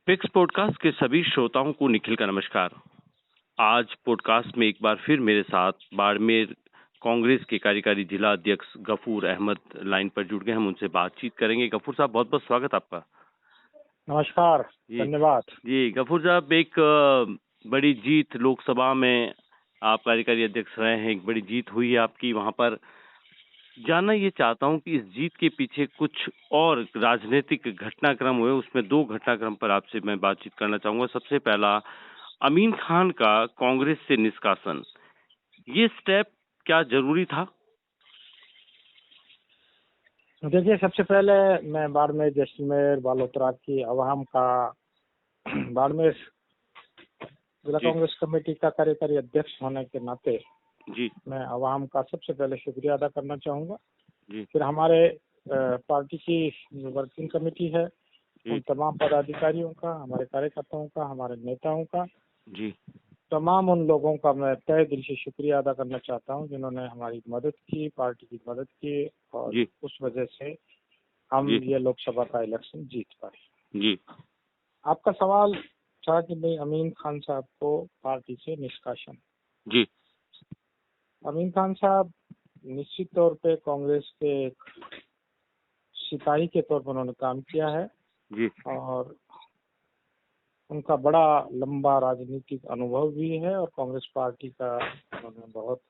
Pics podcast के सभी श्रोताओं को निखिल का नमस्कार। आज पॉडकास्ट में एक बार फिर मेरे साथ बाड़मेर कांग्रेस के कार्यकारी जिला अध्यक्ष गफूर अहमद लाइन पर जुड़ गए। हम उनसे बातचीत करेंगे। गफूर साहब, बहुत बहुत स्वागत आपका। नमस्कार, धन्यवाद जी गफूर साहब, एक बड़ी जीत लोकसभा में आप कार्यकारी अध्यक्ष रहे हैं, एक बड़ी जीत हुई है आपकी। वहां पर जानना ये चाहता हूं कि इस जीत के पीछे कुछ और राजनीतिक घटनाक्रम हुए, उसमें दो घटनाक्रम पर आपसे मैं बातचीत करना चाहूंगा। सबसे पहला, अमीन खान का कांग्रेस से निष्कासन, ये स्टेप क्या जरूरी था? देखिए, सबसे पहले मैं बाड़मेर, जैसलमेर, बालोतरा की अवाम का बाड़मेर जिला कांग्रेस कमेटी का कार्यकारी अध्यक्ष होने के नाते जी मैं अवाम का सबसे पहले शुक्रिया अदा करना चाहूँगा। जी फिर हमारे पार्टी की जो वर्किंग कमेटी है उन तमाम पदाधिकारियों का, हमारे कार्यकर्ताओं का, हमारे नेताओं का, जी तमाम उन लोगों का मैं तहे दिल से शुक्रिया अदा करना चाहता हूँ जिन्होंने हमारी मदद की, पार्टी की मदद की, और जी उस वजह से हम जी ये लोकसभा का इलेक्शन जीत पाए। जी आपका सवाल था कि भाई अमीन खान साहब को पार्टी से निष्कासन। जी अमीन खान साहब निश्चित तौर पे कांग्रेस के एक सिपाही के तौर पर उन्होंने काम किया है जी और उनका बड़ा लंबा राजनीतिक अनुभव भी है और कांग्रेस पार्टी का उन्होंने बहुत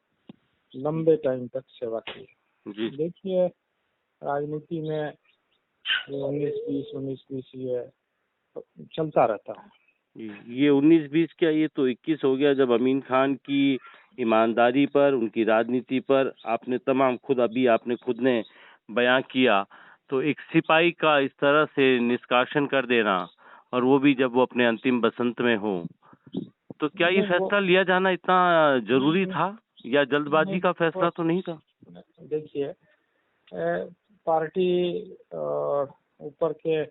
लंबे टाइम तक सेवा की है। जी देखिए, राजनीति में 19-20 ये चलता रहता है। ये 19-20 क्या, ये तो 21 हो गया, जब अमीन खान की ईमानदारी पर, उनकी राजनीति पर आपने खुद ने बयां किया। तो एक सिपाही का इस तरह से निष्कासन कर देना, और वो भी जब वो अपने अंतिम बसंत में हो, तो क्या ये फैसला लिया जाना इतना जरूरी था या जल्दबाजी का फैसला तो नहीं था? देखिए, पार्टी ऊपर के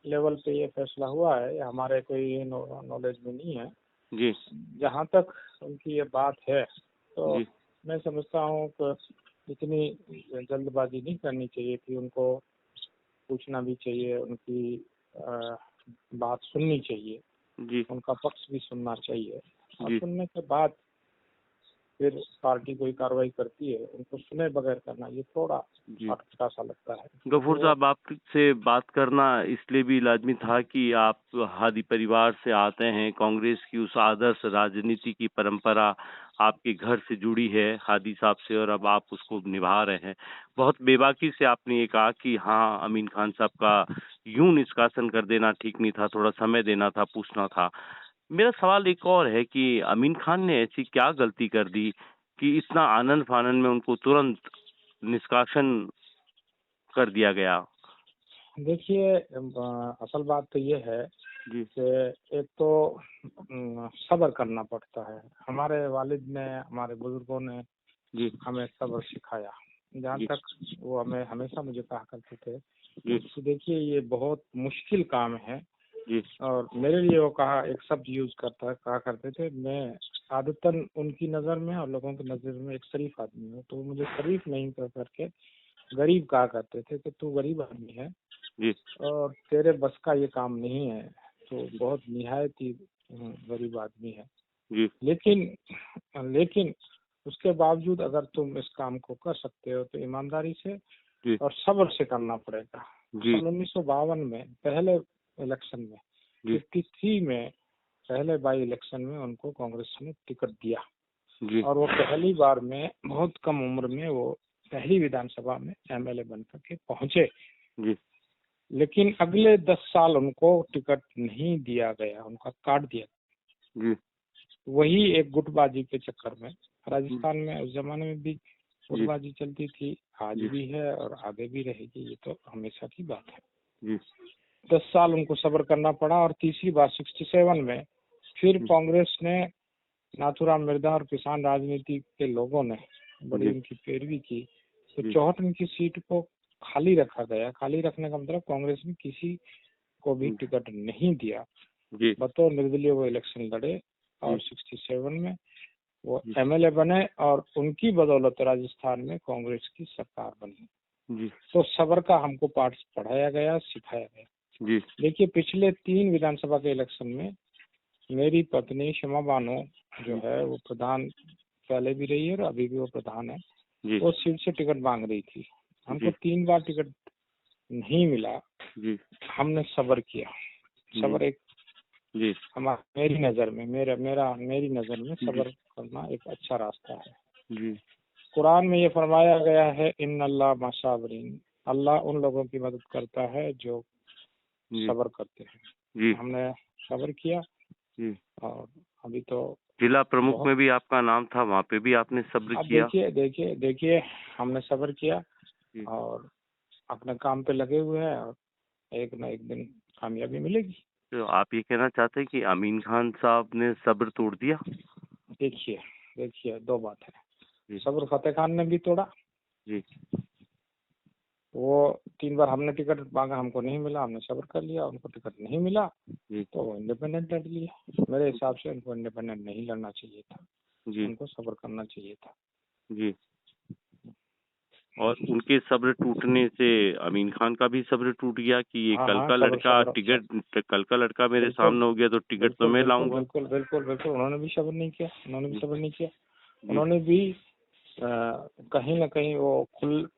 लेवल पे ये फैसला हुआ है, हमारे कोई नॉलेज में नहीं है। जी जहाँ तक उनकी ये बात है तो जी मैं समझता हूँ कि इतनी जल्दबाजी नहीं करनी चाहिए थी। उनको पूछना भी चाहिए, उनकी बात सुननी चाहिए, जी उनका पक्ष भी सुनना चाहिए, और जी सुनने के बाद फिर पार्टी कोई कार्रवाई करती है। उनको सुने बगैर करना ये थोड़ा अटपटा सा लगता है। गफूर साहब, आपसे बात करना इसलिए भी लाजमी था कि आप हादी परिवार से आते हैं। कांग्रेस की उस आदर्श राजनीति की परंपरा आपके घर से जुड़ी है, हादी साहब से, और अब आप उसको निभा रहे हैं। बहुत बेबाकी से आपने ये कहा कि हाँ, अमीन खान साहब का यूं निष्कासन कर देना ठीक नहीं था, थोड़ा समय देना था, पूछना था। मेरा सवाल एक और है कि अमीन खान ने ऐसी क्या गलती कर दी कि इतना आनन फानन में उनको तुरंत निष्कासन कर दिया गया? देखिए, असल बात तो ये है जी कि एक तो सब्र करना पड़ता है। हमारे वालिद ने, हमारे बुजुर्गों ने जी हमें सब्र सिखाया। जहाँ जी तक वो हमें हमेशा मुझे कहा करते थे जी कि देखिए, ये बहुत मुश्किल काम है। जी और मेरे लिए वो एक शब्द कहा करते थे, मैं आदतन उनकी नज़र में और लोगों की नज़र में एक शरीफ आदमी हूँ, तो मुझे शरीफ नहीं कह करके गरीब कहा करते थे कि तू गरीब आदमी है जी और तेरे बस का ये काम नहीं है, तो बहुत निहायत ही गरीब आदमी है। जी लेकिन उसके बावजूद अगर तुम इस काम को कर सकते हो तो ईमानदारी से जी और सब्र से करना पड़ेगा। जी सन 1952 में पहले इलेक्शन में, जी 53 में पहले बाई इलेक्शन में उनको कांग्रेस ने टिकट दिया जी और वो पहली बार में बहुत कम उम्र में वो पहली विधानसभा में एमएलए बनकर के पहुंचे। जी लेकिन अगले 10 साल उनको टिकट नहीं दिया गया, उनका काट दिया। जी वही एक गुटबाजी के चक्कर में, राजस्थान में उस जमाने में भी गुटबाजी चलती थी, आज भी है और आगे भी रहेगी, ये तो हमेशा की बात है। जी 10 साल उनको सब्र करना पड़ा और तीसरी बार 67 में फिर कांग्रेस ने, नाथूराम मिर्धा और किसान राजनीति के लोगों ने बड़ी उनकी पैरवी की, तो 64 की सीट को खाली रखा गया। खाली रखने का मतलब कांग्रेस ने किसी को भी टिकट नहीं दिया। बतौर निर्दलीय वो इलेक्शन लड़े और 67 में वो एमएलए बने और उनकी बदौलत राजस्थान में कांग्रेस की सरकार बनी। तो सब्र का हमको पाठ पढ़ाया गया, सिखाया गया। जी देखिए, पिछले 3 विधानसभा के इलेक्शन में मेरी पत्नी शमा बानो जो है वो प्रधान पहले भी रही है और अभी भी वो प्रधान है। जी वो सीट से टिकट मांग रही थी। हमको जी 3 बार टिकट नहीं मिला। जी हमने सब्र किया। जी सब्र एक जी मेरी नज़र में मेरी नज़र में जी सब्र करना एक अच्छा रास्ता है। जी कुरान में ये फरमाया गया है, इन्नल्लाह मसाबरीन, अल्लाह उन लोगों की मदद करता है जो जी सब्र करते हैं। जी हमने सब्र किया जी और अभी तो जिला प्रमुख बहुत। में भी आपका नाम था, वहाँ पे भी आपने सब्र अब किया। देखिए हमने सब्र किया जी और अपने काम पे लगे हुए हैं और एक ना एक दिन कामयाबी मिलेगी। तो आप ये कहना चाहते हैं कि अमीन खान साहब ने सब्र तोड़ दिया? देखिए देखिए 2 बात है। जी सब्र फतेह खान ने भी तोड़ा। जी वो 3 बार हमने टिकट मांगा, हमको नहीं मिला, हमने सब्र कर लिया, उनको टिकट नहीं मिला जी तो वो इंडिपेंडेंट लड़ लिया। मेरे हिसाब से उनको इंडिपेंडेंट नहीं लड़ना चाहिए था, जी उनको सब्र करना चाहिए था। जी और उनके सब्र टूटने से अमीन खान का भी सब्र टूट गया कि ये हाँ हाँ, सब्र सब्र कल का लड़का मेरे बिल्कुल सामने हो गया तो टिकट तो बिल्कुल मैं बिल्कुल लाऊंगा। बिल्कुल बिल्कुल बिल्कुल उन्होंने भी सब्र नहीं किया। जी जी उन्होंने भी कहीं ना कहीं वो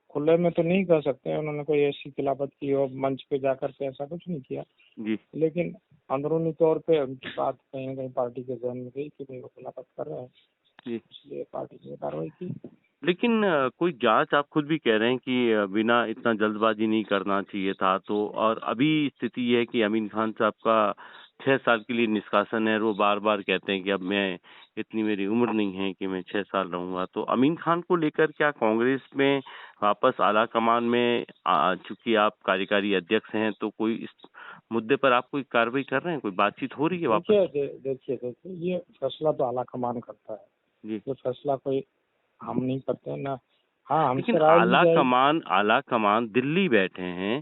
खुले में तो नहीं कर सकते, उन्होंने कोई ऐसी खिलाफत की हो मंच पे जाकर के, ऐसा कुछ नहीं किया। जी लेकिन अंदरूनी तौर पे उनकी बात कहीं ना कहीं पार्टी के जहन में गई कि भाई वो खिलाफत कर रहे हैं, जी इसलिए पार्टी ने कार्रवाई की। लेकिन कोई जांच, आप खुद भी कह रहे हैं कि बिना इतना जल्दबाजी नहीं करना चाहिए था, तो और अभी स्थिति ये है कि अमीन खान साहब का 6 साल के लिए निष्कासन है और वो बार बार कहते हैं कि अब मैं इतनी मेरी उम्र नहीं है कि मैं 6 साल रहूंगा। तो अमीन खान को लेकर क्या कांग्रेस में वापस आला कमान में चूंकि आप कार्यकारी अध्यक्ष हैं तो कोई इस मुद्दे पर आप कोई कार्रवाई कर रहे हैं, कोई बातचीत हो रही है वापस? देखिए ये फैसला तो आला कमान करता है। जी ये फैसला कोई हम नहीं करते ना। हाँ, लेकिन हमसे राय ली जाएगी। आला कमान दिल्ली बैठे हैं,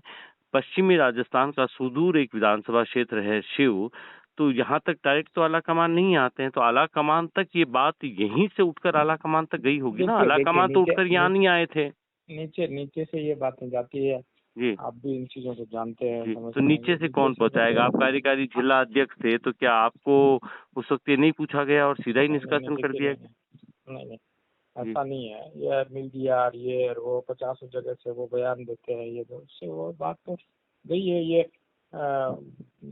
पश्चिमी राजस्थान का सुदूर एक विधानसभा क्षेत्र है शिव, तो यहाँ तक डायरेक्ट तो आला कमान नहीं आते हैं, तो आला कमान तक ये बात यहीं से उठकर आला कमान तक गई होगी ना? देखिए आला देखिए कमान तो नीचे उठकर यहाँ नहीं आए थे। नीचे नीचे से ये बातें जाती है। जी आप भी इन चीजों को जानते हैं, जी तो समझते हैं। नीचे ये से नीचे कौन से जब पहुंचाएगा? आप कार्यकारी जिला अध्यक्ष थे तो क्या आपको उस वक्त ये नहीं पूछा गया और सीधा ही नहीं निष्कासन कर देखिए, दिया? नहीं जी ऐसा नहीं है। ये मीडिया और ये और वो 50 जगह से वो बयान देते हैं, ये तो उससे वो बात तो गई है। ये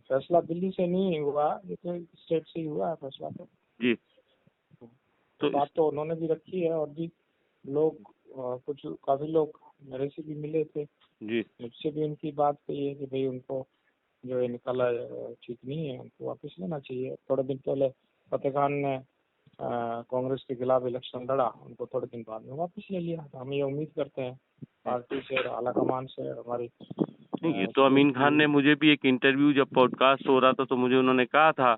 फैसला दिल्ली से नहीं हुआ, ये तो स्टेट से ही हुआ है फैसला। जी तो तो बात तो उन्होंने भी रखी है और भी लोग कुछ काफी लोग मेरे से भी मिले थे, जी मुझसे भी उनकी बात कही है कि भाई उनको जो ये निकाला ठीक नहीं है, उनको वापस लेना चाहिए। थोड़े दिन पहले फतेह खान ने कांग्रेस के खिलाफ इलेक्शन लड़ा, उनको थोड़े दिन बाद में वापस ले लिया। तो हम ये उम्मीद करते हैं पार्टी से और आलाकमान से हमारी नहीं, ये तो स्टेट अमीन खान ने की। मुझे भी एक इंटरव्यू जब पॉडकास्ट हो रहा था तो मुझे उन्होंने कहा था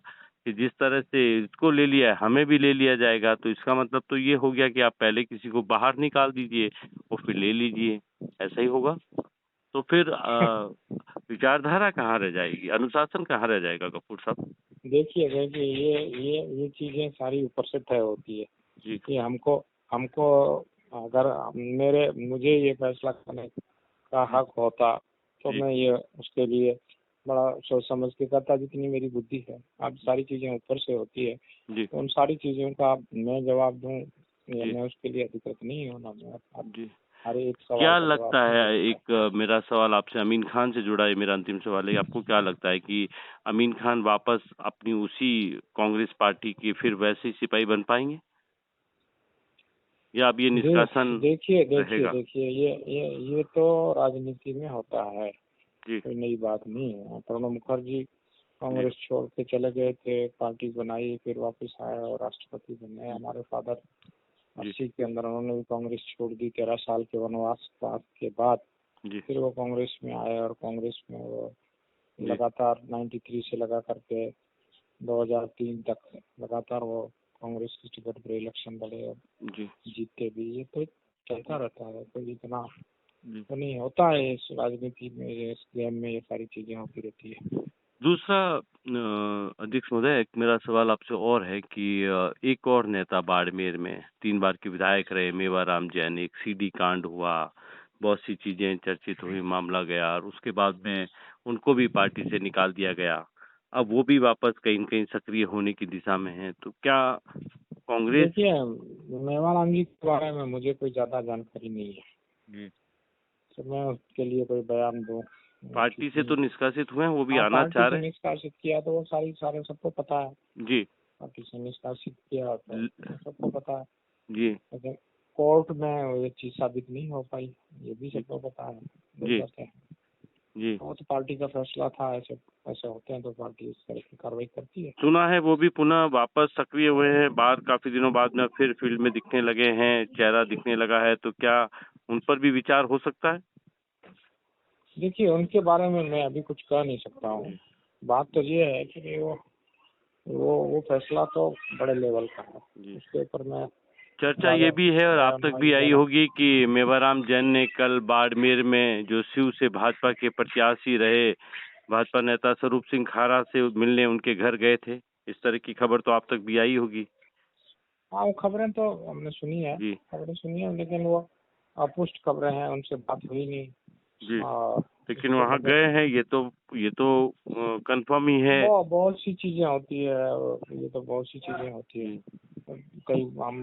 कि जिस तरह से इसको ले लिया है हमें भी ले लिया जाएगा, तो इसका मतलब तो ये हो गया कि आप पहले किसी को बाहर निकाल दीजिए और फिर ले लीजिए, ऐसा ही होगा। तो फिर विचारधारा कहाँ रह जाएगी, अनुशासन कहाँ रह जाएगा कपूर साहब? देखिए ये चीजें सारी ऊपर से तय होती है जी कि हमको हमको अगर मुझे ये फैसला करने का जी हक होता तो जी मैं ये उसके लिए बड़ा सोच समझ के करता, जितनी मेरी बुद्धि है। अब सारी चीजें ऊपर से होती है, जी तो उन सारी चीजों का मैं जवाब दूं या जी मैं उसके लिए अधिकृत नहीं हूँ ना। मैं अब जी हर एक सवाल क्या का जवाब लगता नहीं है, दे सकता। एक मेरा सवाल आपसे अमीन खान से जुड़ा है, मेरा अंतिम सवाल है, आपको क्या लगता है कि अमीन खान वापस अपनी उसी कांग्रेस पार्टी के फिर वैसे ही सिपाही बन पाएंगे या अब ये निष्कासन रहेगा? ये तो राजनीति में होता है, जी कोई नई बात नहीं है। प्रणब मुखर्जी जी कांग्रेस छोड़ के चले गए थे, पार्टी बनाई, फिर वापस आए और राष्ट्रपति बने। जी हमारे फादर जी 80 के अंदर उन्होंने भी कांग्रेस छोड़ दी। 13 साल के वनवास के बाद जी फिर वो कांग्रेस में आए और कांग्रेस में वो जी लगातार 93 से लगा करके 2003 तक लगातार वो कांग्रेस की टिकट पर इलेक्शन लड़े और जी जीते भी। ये तो चलता रहता है, कोई इतना जी तो नहीं होता है इस राजनीति में, इस गेम में ये सारी चीजें होती रहती है। दूसरा अध्यक्ष महोदय, एक मेरा सवाल आपसे और है कि एक और नेता बाड़मेर में 3 बार के विधायक रहे, मेवाराम जैन, एक सीडी कांड हुआ, बहुत सी चीजें चर्चित हुई, मामला गया और उसके बाद में उनको भी पार्टी से निकाल दिया गया। अब वो भी वापस कहीं न कहीं सक्रिय होने की दिशा में हैं। तो क्या कांग्रेस देखिए, मेवाराम जी के बारे में मुझे कोई ज्यादा जानकारी नहीं है, जी, तो मैं उसके लिए कोई बयान दूं। पार्टी से तो निष्कासित हुए हैं, वो भी हाँ, आना पार्टी चाह से रहे निष्कासित किया तो वो सारे सबको पता है। हैं। जी, पार्टी से निष्कासित किया तो ल- सबको पता है, जी, लेकिन कोर्ट में ये चीज साबित नहीं हो पाई, ये भी जी, सबको पता है। दो जी, बातें हैं। जी। वो तो पार्टी का फैसला था, ऐसे ऐसे होते हैं तो पार्टी इस तरह की कार्रवाई करती है। सुना है वो भी पुनः वापस सक्रिय हुए हैं, बाद काफी दिनों बाद में फिर फील्ड में दिखने लगे हैं, चेहरा दिखने लगा है, तो क्या उन पर भी विचार हो सकता है? देखिए, उनके बारे में मैं अभी कुछ कह नहीं सकता हूँ। बात तो ये है कि वो फैसला तो बड़े लेवल का है, जी। उसके ऊपर मैं चर्चा ये ज्यादा भी है और आप बयान तक नहीं भी आई देना। होगी कि मेवाराम जैन ने कल बाड़मेर में जो शिव से भाजपा के प्रत्याशी रहे, भाजपा नेता स्वरूप सिंह खारा से मिलने उनके घर गए थे। इस तरह की खबर तो आप तक भी आई होगी। हाँ, वो खबरें तो हमने सुनी है, जी, खबरें सुनी है, लेकिन वो अपुष्ट खबरें हैं, उनसे बात हुई नहीं। जी। और लेकिन इसके वहाँ बगैर गए हैं, ये तो कंफर्म ही है। बहुत सी चीजें होती है, और ये तो बहुत सी चीजें होती है। जी। कई हम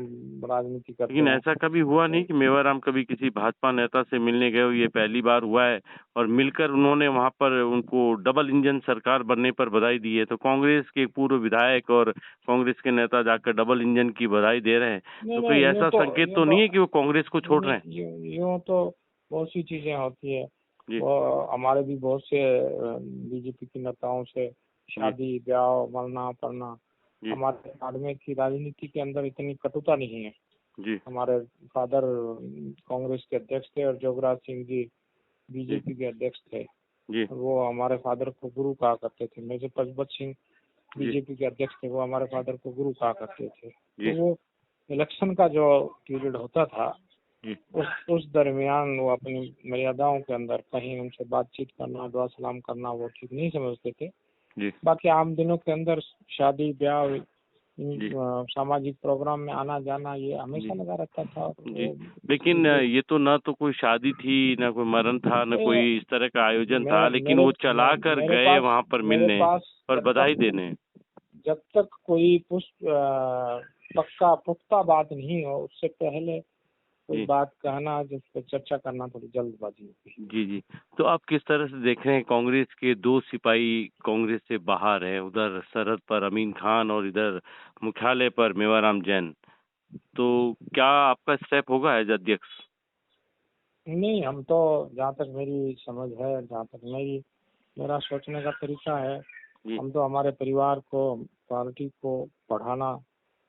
राजनीति करते लेकिन हैं ऐसा कभी हुआ नहीं तो कि मेवाराम कभी किसी भाजपा नेता से मिलने गए हो, ये पहली बार हुआ है और मिलकर उन्होंने वहां पर उनको डबल इंजन सरकार बनने पर बधाई दी है। तो कांग्रेस के पूर्व विधायक और कांग्रेस के नेता जाकर डबल इंजन की बधाई दे रहे हैं, नहीं तो कोई नहीं, ऐसा संकेत तो नहीं है कि वो कांग्रेस को छोड़ रहे हैं? यूं तो बहुत सी चीजें होती है। जी, वो हमारे भी बहुत से बीजेपी के नेताओं से जी, शादी ब्याह मरना पड़ना। जी, हमारे आदमी की राजनीति के अंदर इतनी कटुता नहीं है। जी, हमारे फादर कांग्रेस के अध्यक्ष थे और जोगराज सिंह जी जी, बीजेपी के अध्यक्ष थे। जी, वो हमारे फादर को गुरु कहा करते थे। मेजर पशुपत सिंह जी, बीजेपी के अध्यक्ष थे, वो हमारे फादर को गुरु कहा करते थे। तो जी, वो इलेक्शन का जो पीरियड होता था, जी, उस दरमियान वो अपनी मर्यादाओं के अंदर कहीं उनसे बातचीत करना, दुआ सलाम करना वो ठीक नहीं समझते थे। जी, बाकी आम दिनों के अंदर शादी ब्याह जी, सामाजिक प्रोग्राम में आना जाना ये जी, हमेशा लगा रहता था। और जी। वो लेकिन ये ये तो ना तो कोई शादी थी, ना कोई मरण था, ना ये कोई इस तरह का आयोजन था, मैं लेकिन मेरे वो चला कर मेरे गए पास वहां पर मेरे मिलने पास और बधाई देने। जब तक कोई पक्का पुख्ता बात नहीं हो, उससे पहले कोई जी, बात कहना, जिस पर चर्चा करना थोड़ी जल्दबाजी होती है। जी, जी। तो आप किस तरह से देख रहे हैं कांग्रेस के 2 सिपाही कांग्रेस से बाहर हैं, उधर सरहद पर अमीन खान और इधर मुख्यालय पर मेवाराम जैन। तो क्या आपका स्टेप होगा एज अध्यक्ष? नहीं, हम तो जहाँ तक मेरी समझ है, जहाँ तक मेरा सोचने का तरीका है, जी, हम तो हमारे परिवार को, पार्टी को बढ़ाना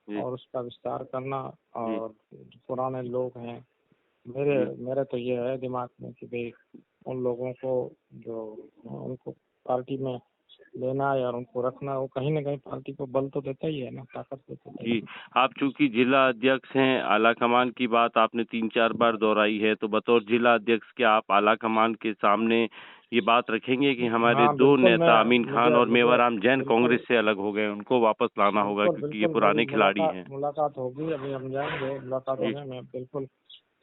जी, और उसका विस्तार करना। जी, और जो पुराने लोग हैं, मेरे जी, मेरे तो ये है दिमाग में कि भाई उन लोगों को जो उनको पार्टी में लेना है और उनको रखना, वो कहीं ना कहीं पार्टी को बल तो देता ही है ना, ताकत तो देता ही जी। आप चूँकि जिला अध्यक्ष हैं, आला कमान की बात आपने 3-4 बार दोहराई है, तो बतौर जिला अध्यक्ष क्या आप आला कमान के सामने ये बात रखेंगे कि है। हमारे हाँ 2 बिल्कुल, मैं नेता अमीन खान मुझे और मुझे मेवाराम जैन बिल्कुल कांग्रेस से अलग हो गए, उनको वापस लाना होगा बिल्कुल क्योंकि ये बिल्कुल मेरी पुराने खिलाड़ी मुलाकात हैं? मुलाकात होगी, अभी हम जाएंगे मुलाकात जी, होने में। बिल्कुल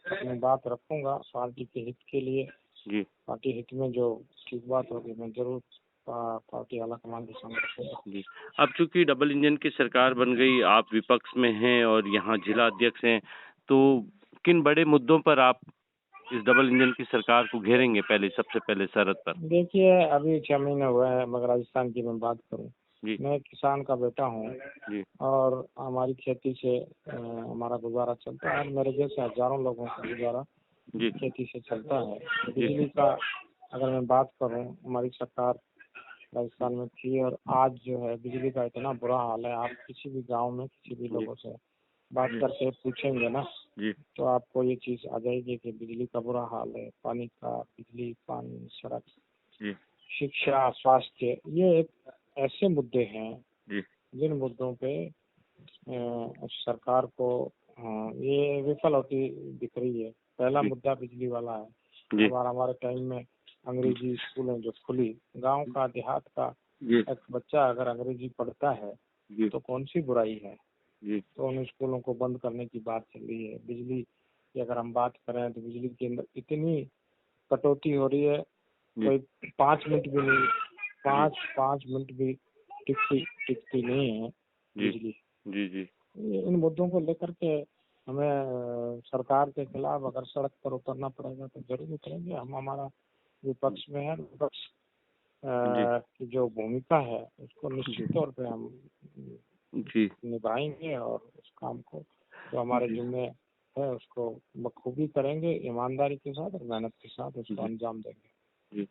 अपनी बात रखूंगा पार्टी के हित के लिए। जी, पार्टी हित में जो ठीक बात होगी मैं जरूर पार्टी आलाकमान के सामने रखूंगा। जी। अब चूँकि डबल इंजन की सरकार बन गई, आप विपक्ष में हैं और यहाँ जिला अध्यक्ष हैं, तो किन बड़े मुद्दों पर आप इस डबल इंजन की सरकार को घेरेंगे सबसे पहले सरहद पर? देखिए, अभी 6 महीने हुए हैं, मगर राजस्थान की मैं बात करूं, जी, मैं किसान का बेटा हूं जी, और हमारी खेती से हमारा गुजारा चलता है। और मेरे जैसे हजारों लोगों का गुजारा जी, खेती से चलता है। जी, बिजली का अगर मैं बात करूं, हमारी सरकार राजस्थान में थी और आज जो है बिजली का इतना बुरा हाल है। आप किसी भी गांव में किसी भी जी, लोगों से बात जी, करके पूछेंगे ना, जी, तो आपको ये चीज आ जाएगी कि बिजली का बुरा हाल है। पानी का, बिजली, पानी, सड़क, जी, शिक्षा, स्वास्थ्य, ये एक ऐसे मुद्दे हैं जी, जिन मुद्दों पे सरकार को ये विफल होती दिख रही है। पहला जी, मुद्दा बिजली वाला है। जी, हमारे टाइम में अंग्रेजी स्कूलें जो खुली, गांव का देहात का जी, एक बच्चा अगर अंग्रेजी पढ़ता है जी, तो कौन सी बुराई है। जी, तो उन स्कूलों को बंद करने की बात चल रही है। बिजली की अगर हम बात करें तो बिजली के अंदर इतनी कटौती हो रही है, जी कोई 5 मिनट भी नहीं, 5 मिनट भी टिकती नहीं है जी बिजली। जी जी इन मुद्दों को लेकर के हमें सरकार के खिलाफ अगर सड़क पर उतरना पड़ेगा तो जरूर उतरेंगे। हम हमारा विपक्ष में है, विपक्ष जी की जो भूमिका है उसको निश्चित तौर पे हम जी निभाएंगे और उस काम को जो हमारे जी जिम्मे है उसको बखूबी करेंगे, ईमानदारी के साथ और मेहनत के साथ उसको जी अंजाम देंगे। जी।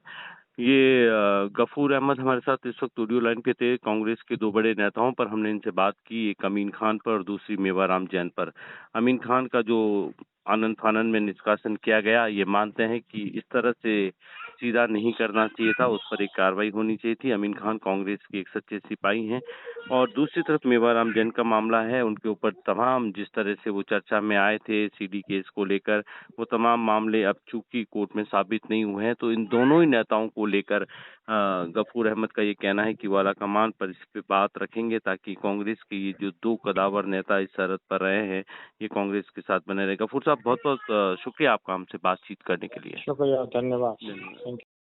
ये गफूर अहमद हमारे साथ इस वक्त ऑडियो लाइन पे थे। कांग्रेस के दो बड़े नेताओं पर हमने इनसे बात की, एक अमीन खान पर और दूसरी मेवाराम जैन पर। अमीन खान का जो आनन फानन में निष्कासन किया गया, ये मानते हैं कि इस तरह से सीधा नहीं करना चाहिए था, उस पर एक कार्रवाई होनी चाहिए थी। अमीन खान कांग्रेस के एक सच्चे सिपाही हैं। और दूसरी तरफ मेवाराम जैन का मामला है, उनके ऊपर तमाम जिस तरह से वो चर्चा में आए थे सीडी केस को लेकर, वो तमाम मामले अब चूंकि कोर्ट में साबित नहीं हुए हैं, तो इन दोनों ही नेताओं को लेकर गफूर अहमद का ये कहना है कि वो आलाकमान पर इस पे बात रखेंगे ताकि कांग्रेस के ये जो दो कदावर नेता इस सरहद पर रहे हैं, ये कांग्रेस के साथ बने रहे। गफूर साहब, बहुत बहुत शुक्रिया आपका हमसे बातचीत करने के लिए। शुक्रिया, धन्यवाद। धन्यवाद। Thank you.